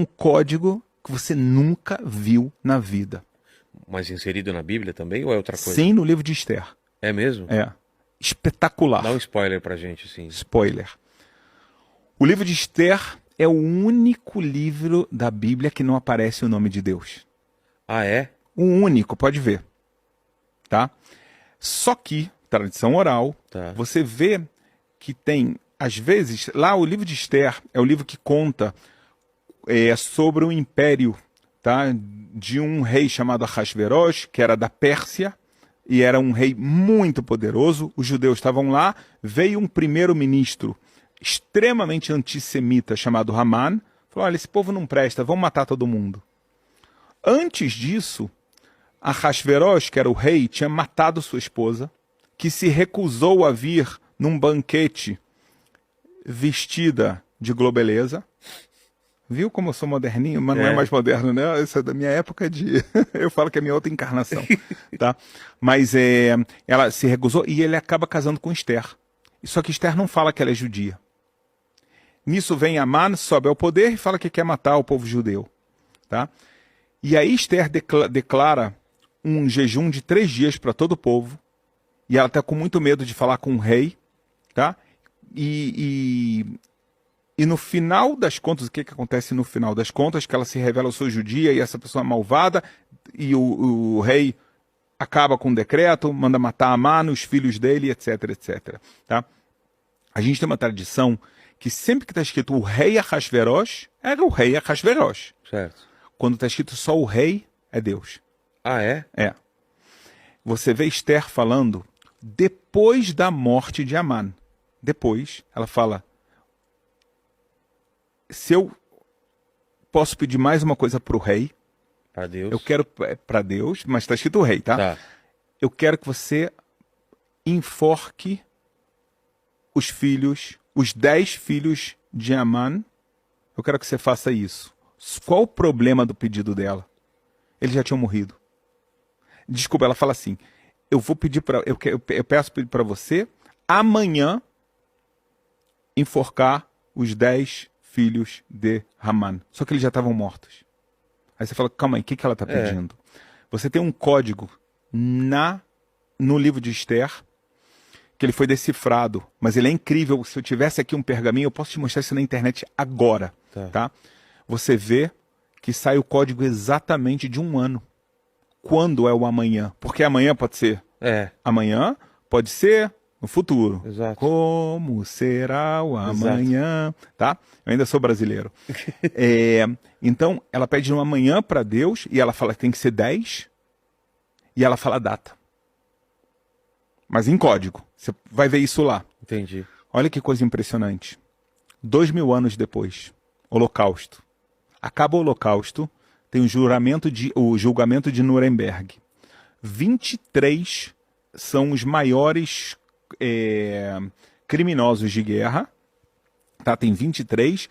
um código que você nunca viu na vida. Mas inserido na Bíblia também ou é outra coisa? Sim, no livro de Esther. É mesmo? É. Espetacular. Dá um spoiler pra gente, assim. Spoiler. O livro de Esther é o único livro da Bíblia que não aparece o nome de Deus. Ah, é? O único, pode ver. Tá? Só que, tradição oral, Tá. você vê que tem, às vezes, lá o livro de Esther é o livro que conta sobre o império, tá, de um rei chamado Ahasverosh, que era da Pérsia, e era um rei muito poderoso. Os judeus estavam lá, veio um primeiro-ministro extremamente antissemita chamado Haman, falou, olha, esse povo não presta, vamos matar todo mundo. Antes disso, Ahasverosh, que era o rei, tinha matado sua esposa, que se recusou a vir num banquete vestida de globeleza. Viu como eu sou moderninho, mas não é mais moderno, né? Isso é da minha época de... Eu falo que é minha outra encarnação, tá? Mas ela se recusou e ele acaba casando com Esther. Só que Esther não fala que ela é judia. Nisso vem Haman, sobe ao poder e fala que quer matar o povo judeu, tá? E aí Esther declara um jejum de 3 dias para todo o povo, e ela está com muito medo de falar com o rei, tá? E no final das contas, o que acontece no final das contas? Que ela se revela, eu sou judia, e essa pessoa é malvada, e o rei acaba com um decreto, manda matar Haman, os filhos dele, etc, etc. Tá? A gente tem uma tradição que sempre que está escrito o rei Ahasverosh, era o rei Ahasverosh. Certo. Quando está escrito só o rei, é Deus. Ah, é? É. Você vê Esther falando depois da morte de Haman. Depois, ela fala, se eu posso pedir mais uma coisa para o rei, Para Deus. eu quero para Deus, mas está escrito o rei, tá? Tá. Eu quero que você enforque os filhos, os 10 filhos de Haman. Eu quero que você faça isso. Qual o problema do pedido dela? Eles já tinham morrido. Desculpa, ela fala assim, eu vou pedir para, eu peço para você amanhã enforcar os 10 filhos de Haman. Só que eles já estavam mortos. Aí você fala, calma aí, o que ela está pedindo? Você tem um código no livro de Esther, que ele foi decifrado, mas ele é incrível. Se eu tivesse aqui um pergaminho, eu posso te mostrar isso na internet agora. Tá? Você vê que sai o código exatamente de 1 ano. Quando é o amanhã? Porque amanhã pode ser amanhã, pode ser no futuro. Exato. Como será o amanhã? Tá? Eu ainda sou brasileiro. Então, ela pede um amanhã para Deus e ela fala que tem que ser 10 e ela fala a data. Mas em código. Você vai ver isso lá. Entendi. Olha que coisa impressionante. 2000 anos depois, Holocausto. Acaba o Holocausto, tem o julgamento de Nuremberg. 23 são os maiores criminosos de guerra. Tá? Tem 23.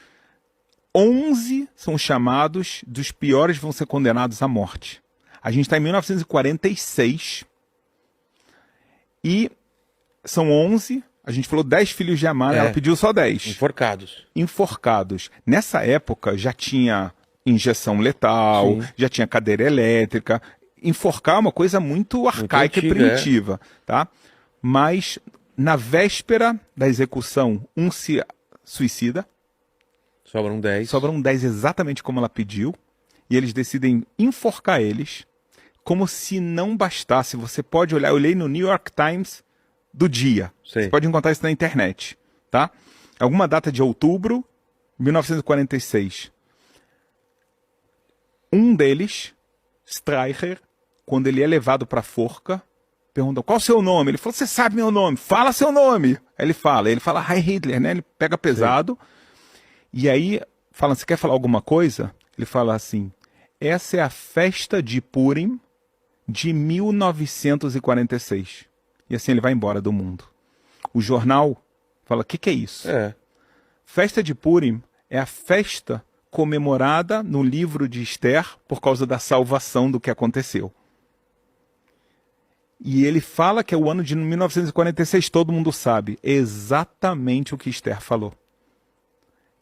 11 são chamados, dos piores vão ser condenados à morte. A gente está em 1946 e são 11, a gente falou 10 filhos de Haman, ela pediu só 10. Enforcados. Nessa época já tinha injeção letal, já tinha cadeira elétrica. Enforcar é uma coisa muito arcaica e primitiva. Tá? Mas na véspera da execução, um se suicida. Sobram 10. Sobram 10 exatamente como ela pediu. E eles decidem enforcar eles. Como se não bastasse. Você pode olhar, eu olhei no New York Times do dia. Você pode encontrar isso na internet. Tá? Alguma data de outubro de 1946. Um deles, Streicher, quando ele é levado para a forca, perguntam, qual o seu nome? Ele falou, você sabe meu nome, fala seu nome. Aí ele fala Heil Hitler, né? Ele pega pesado. E aí, fala, você quer falar alguma coisa? Ele fala assim, essa é a festa de Purim de 1946. E assim ele vai embora do mundo. O jornal fala, o que é isso? Festa de Purim é a festa comemorada no livro de Esther por causa da salvação do que aconteceu. E ele fala que é o ano de 1946, todo mundo sabe exatamente o que Esther falou.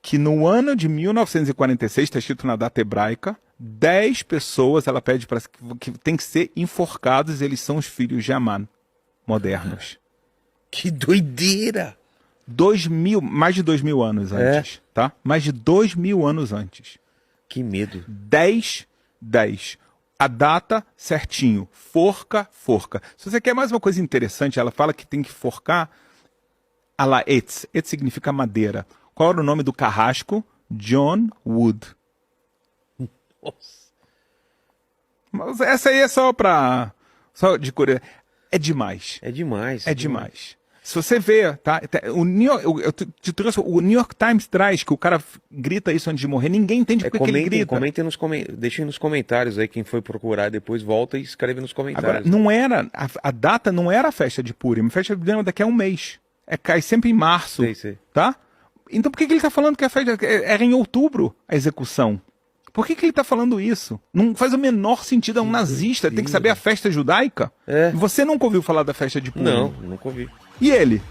que no ano de 1946, está escrito na data hebraica, 10 pessoas, ela pede para que tem que ser enforcados, eles são os filhos de Amã, modernos. Que doideira! Mais de 2.000 anos antes, tá? Mais de 2.000 anos antes. Que medo. 10. A data certinho. Forca. Se você quer mais uma coisa interessante, ela fala que tem que forcar a la etz. Etz significa madeira. Qual era o nome do carrasco? John Wood. Nossa. Mas essa aí é só de curiosidade. É demais. É demais. É demais. Se você vê, tá? O New York Times traz que o cara grita isso antes de morrer. Ninguém entende por que ele grita. Deixem nos comentários aí quem foi procurar depois, volta e escreve nos comentários. Agora, não era, a data não era a festa de Purim. A festa de Purim daqui a um mês. Cai sempre em março, sei. Tá? Então por que ele está falando que a festa era em outubro a execução? Por que ele está falando isso? Não faz o menor sentido. É um nazista, tem que saber a festa judaica. Você nunca ouviu falar da festa de Purim? Não, nunca ouvi. E ele?